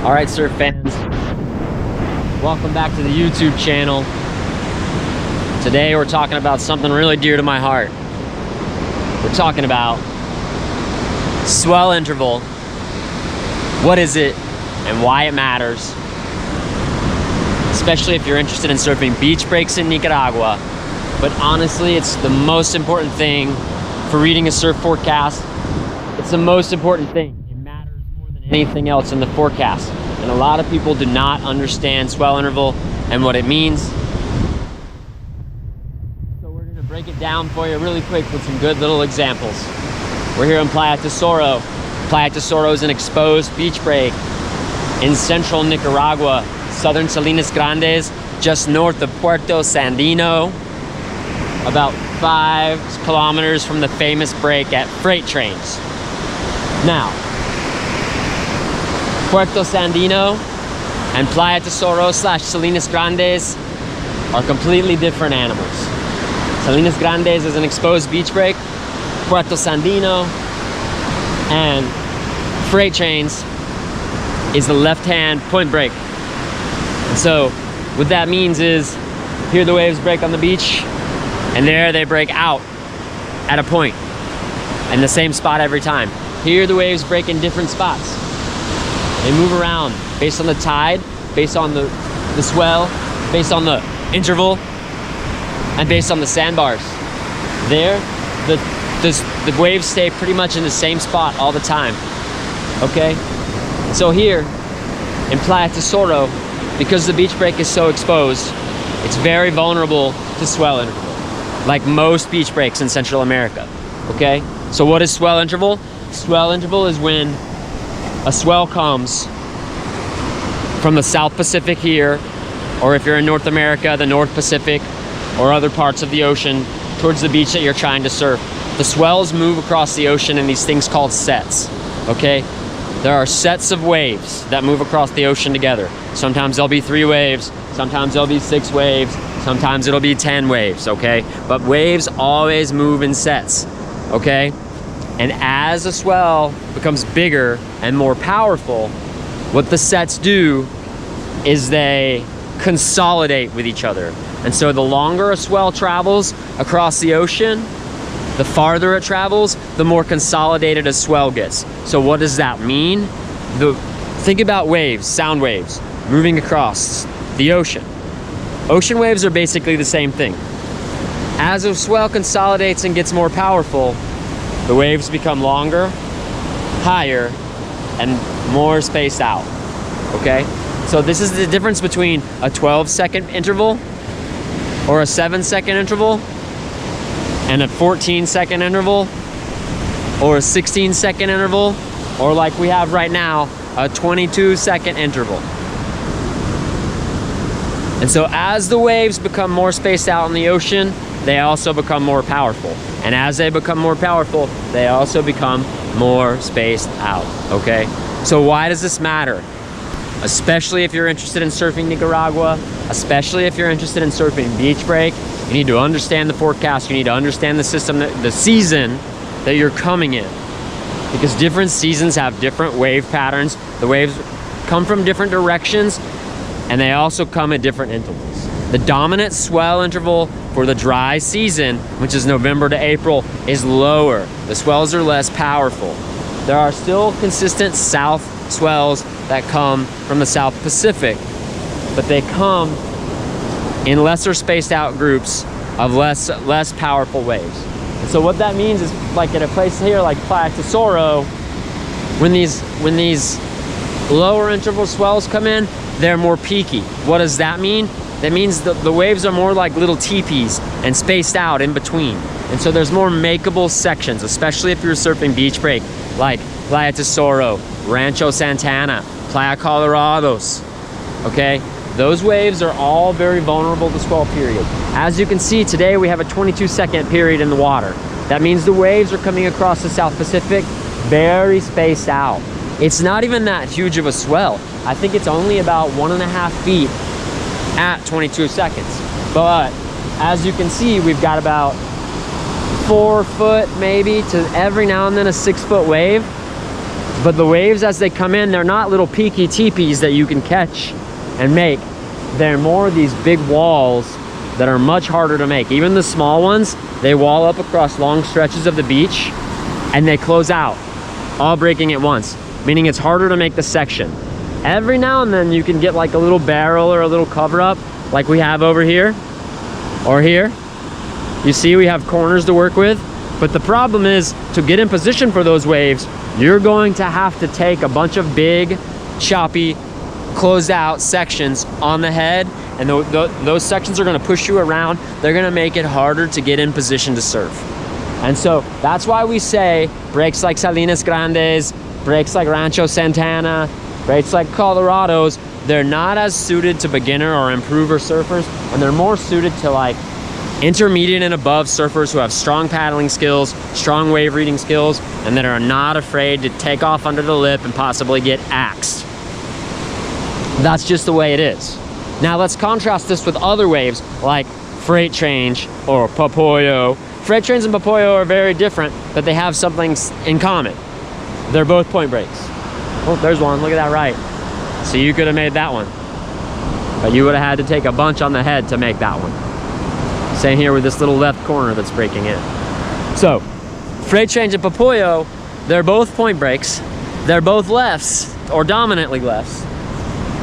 All right, surf fans, welcome back to the YouTube channel. Today we're talking about something really dear to my heart. We're talking about swell interval. What is it and why it matters, especially if you're interested in surfing beach breaks in Nicaragua. But honestly, it's the most important thing for reading a surf forecast. It's the most important thing. It matters more than anything else in the forecast. And a lot of people do not understand swell interval and what it means. So we're gonna break it down for you really quick with some good little examples. We're here in Playa Tesoro. Playa Tesoro is an exposed beach break in central Nicaragua, southern Salinas Grandes, just north of Puerto Sandino, about 5 kilometers from the famous break at freight trains. Now, Puerto Sandino and Playa Tesoro / Salinas Grandes are completely different animals. Salinas Grandes is an exposed beach break. Puerto Sandino and freight trains is the left-hand point break. And so what that means is here the waves break on the beach, and there they break out at a point in the same spot every time. Here the waves break in different spots. They move around based on the tide, based on the swell, based on the interval, and based on the sandbars. There, the waves stay pretty much in the same spot all the time, okay? So here in Playa Tesoro, because the beach break is so exposed, it's very vulnerable to swell interval, like most beach breaks in Central America, okay? So what is swell interval? Swell interval is when a swell comes from the South Pacific here, or if you're in North America, the North Pacific, or other parts of the ocean towards the beach that you're trying to surf. The swells move across the ocean in these things called sets, okay? There are sets of waves that move across the ocean together. Sometimes there'll be 3 waves, sometimes there'll be 6 waves, sometimes it'll be 10 waves, okay? But waves always move in sets, okay? And as a swell becomes bigger and more powerful, what the sets do is they consolidate with each other. And so the longer a swell travels across the ocean, the farther it travels, the more consolidated a swell gets. So what does that mean? Think about waves, sound waves, moving across the ocean. Ocean waves are basically the same thing. As a swell consolidates and gets more powerful, the waves become longer, higher, and more spaced out, okay? So this is the difference between a 12-second interval or a 7-second interval and a 14-second interval or a 16-second interval, or like we have right now, a 22-second interval. And so as the waves become more spaced out in the ocean, they also become more powerful. And as they become more powerful, they also become more spaced out, okay? So why does this matter? Especially if you're interested in surfing Nicaragua, especially if you're interested in surfing beach break, you need to understand the forecast, you need to understand the system, the season that you're coming in. Because different seasons have different wave patterns. The waves come from different directions, and they also come at different intervals. The dominant swell interval for the dry season, which is November to April, is lower. The swells are less powerful. There are still consistent south swells that come from the South Pacific, but they come in lesser spaced out groups of less powerful waves. And so what that means is, like at a place here like Playa Tesoro, when these lower interval swells come in, they're more peaky. What does that mean? That means the waves are more like little teepees and spaced out in between. And so there's more makeable sections, especially if you're surfing beach break, like Playa Tesoro, Rancho Santana, Playa Colorados, okay? Those waves are all very vulnerable to swell period. As you can see, today we have a 22-second period in the water. That means the waves are coming across the South Pacific very spaced out. It's not even that huge of a swell. I think it's only about 1.5 feet at 22 seconds. But as you can see, we've got about 4 foot maybe to every now and then a 6 foot wave. But the waves as they come in, they're not little peaky teepees that you can catch and make. They're more these big walls that are much harder to make. Even the small ones, they wall up across long stretches of the beach and they close out, all breaking at once, meaning it's harder to make the section. Every now and then you can get like a little barrel or a little cover up like we have over here or here. You see we have corners to work with, but the problem is to get in position for those waves, you're going to have to take a bunch of big, choppy, closed out sections on the head, and those sections are gonna push you around. They're gonna make it harder to get in position to surf. And so that's why we say breaks like Salinas Grandes, breaks like Rancho Santana, breaks like Colorado's, they're not as suited to beginner or improver surfers, and they're more suited to like intermediate and above surfers who have strong paddling skills, strong wave reading skills, and that are not afraid to take off under the lip and possibly get axed. That's just the way it is. Now let's contrast this with other waves like freight change or Popoyo. Freight trains and Popoyo are very different, but they have something in common. They're both point breaks. Oh, there's one, look at that right. So you could have made that one, but you would have had to take a bunch on the head to make that one. Same here with this little left corner that's breaking in. So, freight change and Popoyo, they're both point breaks. They're both lefts, or dominantly lefts.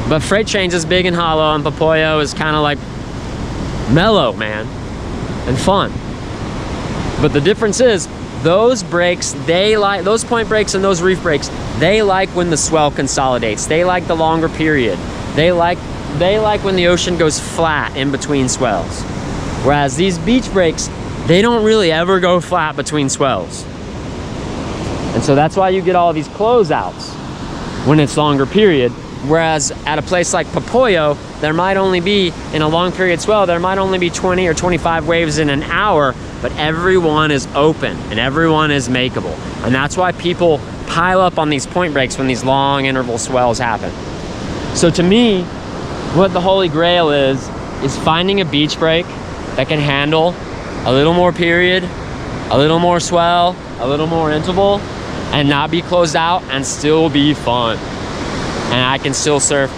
But freight change is big and hollow, and Popoyo is kind of like mellow, man, and fun. But the difference is, those breaks, those point breaks and those reef breaks, they like when the swell consolidates. They like the longer period. They like when the ocean goes flat in between swells. Whereas these beach breaks, they don't really ever go flat between swells. And so that's why you get all these closeouts when it's longer period. Whereas at a place like Popoyo, there might only be, in a long period swell, there might only be 20 or 25 waves in an hour, but everyone is open and everyone is makeable. And that's why people pile up on these point breaks when these long interval swells happen. So to me, what the holy grail is finding a beach break that can handle a little more period, a little more swell, a little more interval, and not be closed out and still be fun. And I can still surf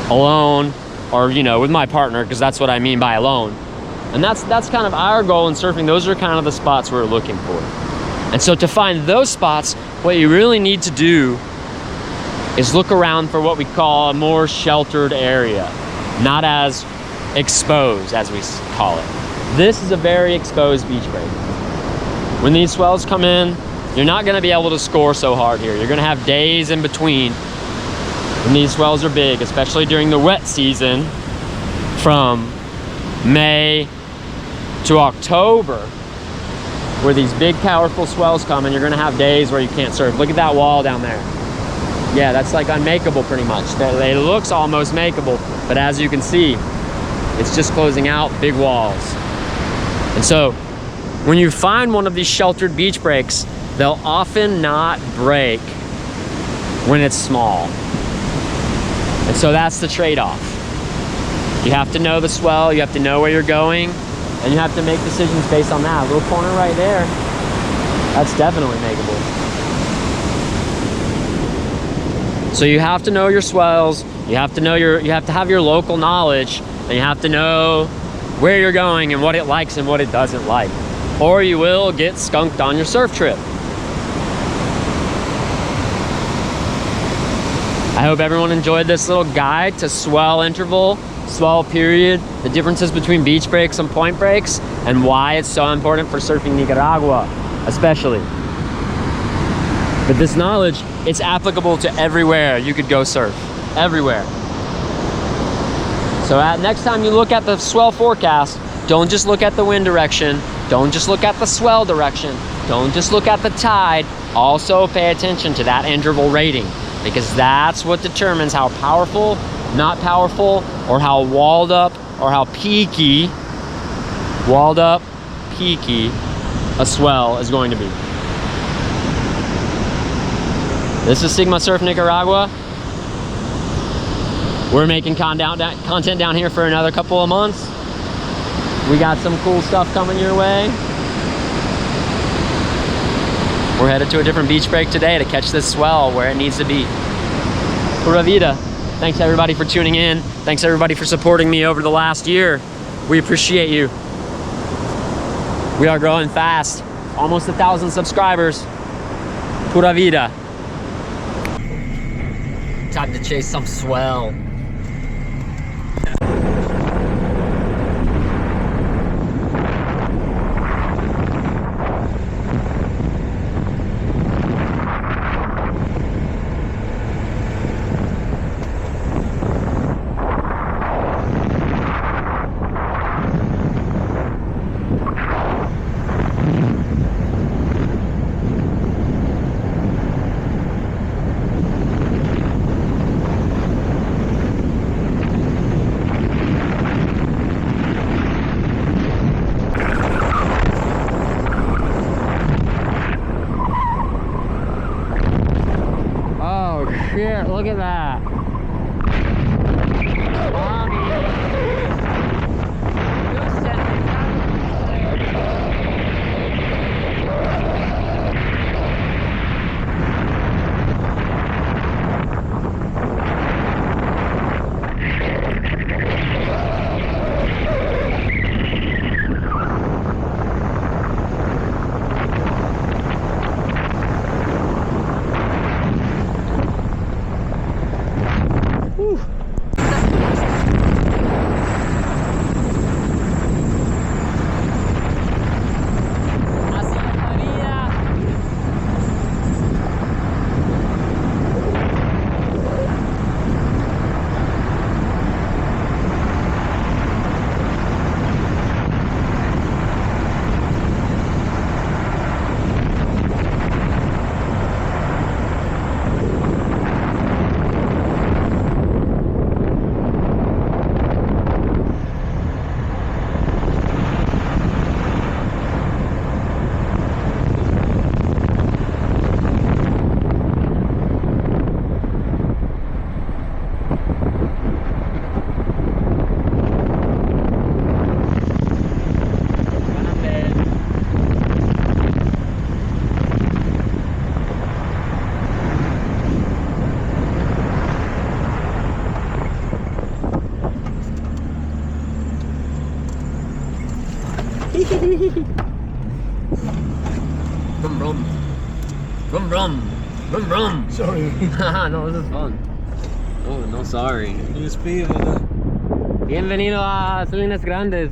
alone or, you know, with my partner, because that's what I mean by alone. And that's kind of our goal in surfing. Those are kind of the spots we're looking for. And so to find those spots, what you really need to do is look around for what we call a more sheltered area, not as exposed as we call it. This is a very exposed beach break. When these swells come in, you're not gonna be able to score so hard here. You're gonna have days in between when these swells are big, especially during the wet season from May to October, where these big powerful swells come, and you're gonna have days where you can't surf. Look at that wall down there. Yeah, that's like unmakeable pretty much. It looks almost makeable, but as you can see, it's just closing out big walls. And so when you find one of these sheltered beach breaks, they'll often not break when it's small. And so that's the trade-off. You have to know the swell, you have to know where you're going, and you have to make decisions based on that. A little corner right there, that's definitely makeable. So you have to know your swells, you have to have your local knowledge, and you have to know where you're going and what it likes and what it doesn't like. Or you will get skunked on your surf trip. I hope everyone enjoyed this little guide to swell interval, swell period, the differences between beach breaks and point breaks, and why it's so important for surfing Nicaragua, especially. But this knowledge, it's applicable to everywhere you could go surf, everywhere. So next time you look at the swell forecast, don't just look at the wind direction, don't just look at the swell direction, don't just look at the tide, also pay attention to that interval rating, because that's what determines how powerful, not powerful, or how walled up, or how peaky, walled up, peaky, a swell is going to be. This is Sigma Surf Nicaragua. We're making content down here for another couple of months. We got some cool stuff coming your way. We're headed to a different beach break today to catch this swell where it needs to be. Pura vida. Thanks everybody for tuning in. Thanks everybody for supporting me over the last year. We appreciate you. We are growing fast. Almost 1,000 subscribers. Pura vida. Time to chase some swell. Shit, look at that. Brum brum. Brum brum. Brum brum. Sorry. No, this is fun. Oh, no sorry. Despídela. Bienvenido a Salinas Grandes.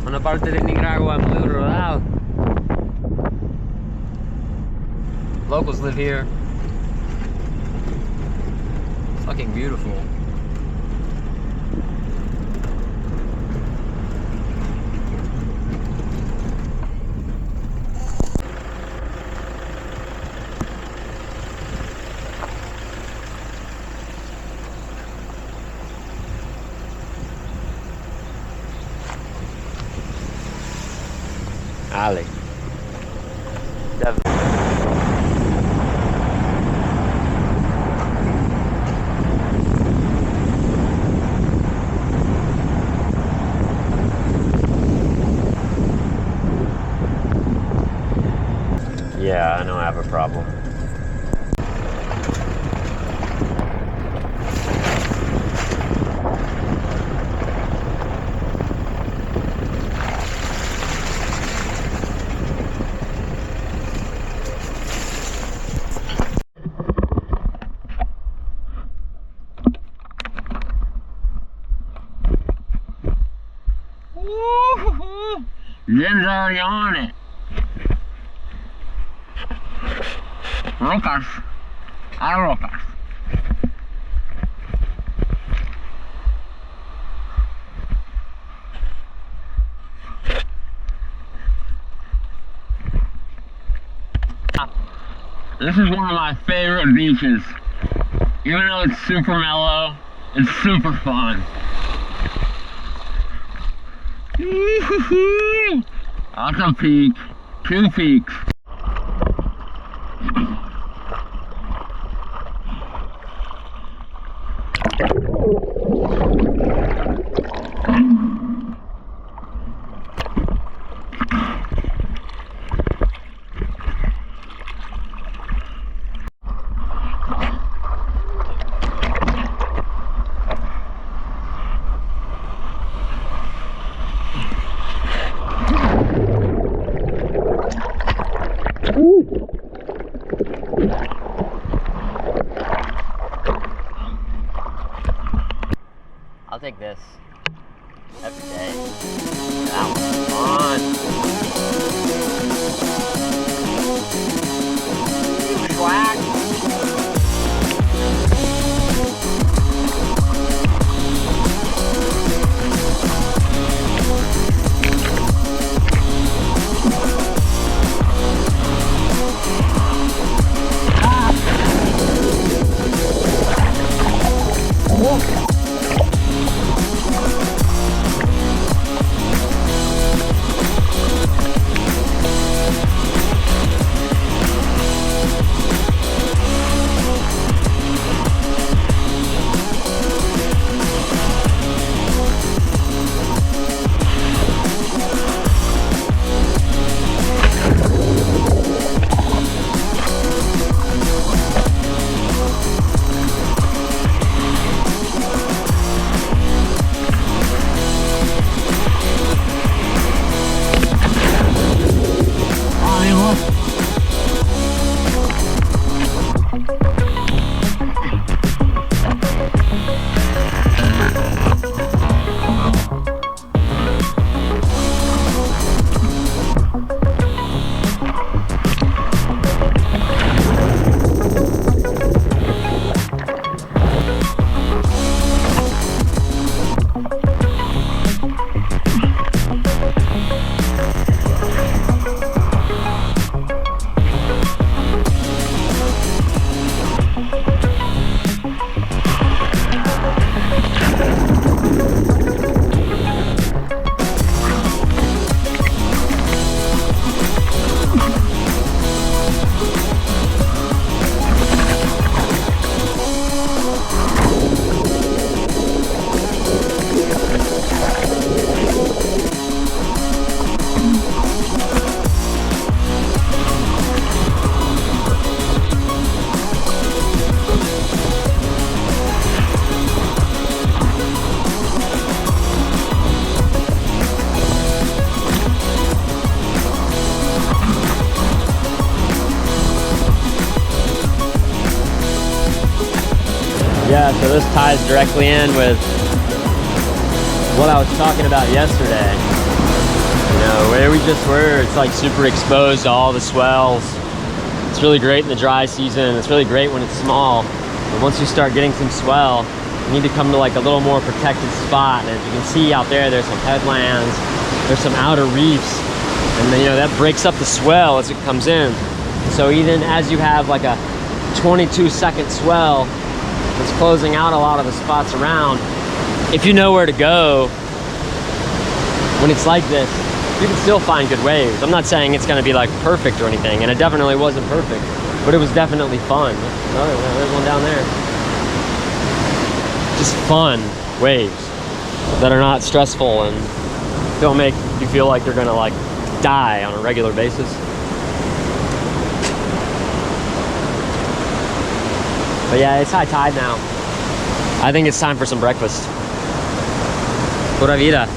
Una parte de Nicaragua muy rural. Locals live here. It's fucking beautiful. Ali. Definitely. Yeah, I know I have a problem. Jim's already on it. Rocas. A rocas. This is one of my favorite beaches. Even though it's super mellow, it's super fun. That's a peak. 2 peaks. So this ties directly in with what I was talking about yesterday. You know, where we just were, it's like super exposed to all the swells. It's really great in the dry season. It's really great when it's small. But once you start getting some swell, you need to come to like a little more protected spot. And as you can see out there, there's some headlands, there's some outer reefs. And then, you know, that breaks up the swell as it comes in. So even as you have like a 22-second swell that's closing out a lot of the spots around, if you know where to go when it's like this, you can still find good waves. I'm not saying it's gonna be like perfect or anything, and it definitely wasn't perfect, but it was definitely fun. Oh, there's one down there. Just fun waves that are not stressful and don't make you feel like you're gonna like die on a regular basis. But yeah, it's high tide now. I think it's time for some breakfast. Pura vida.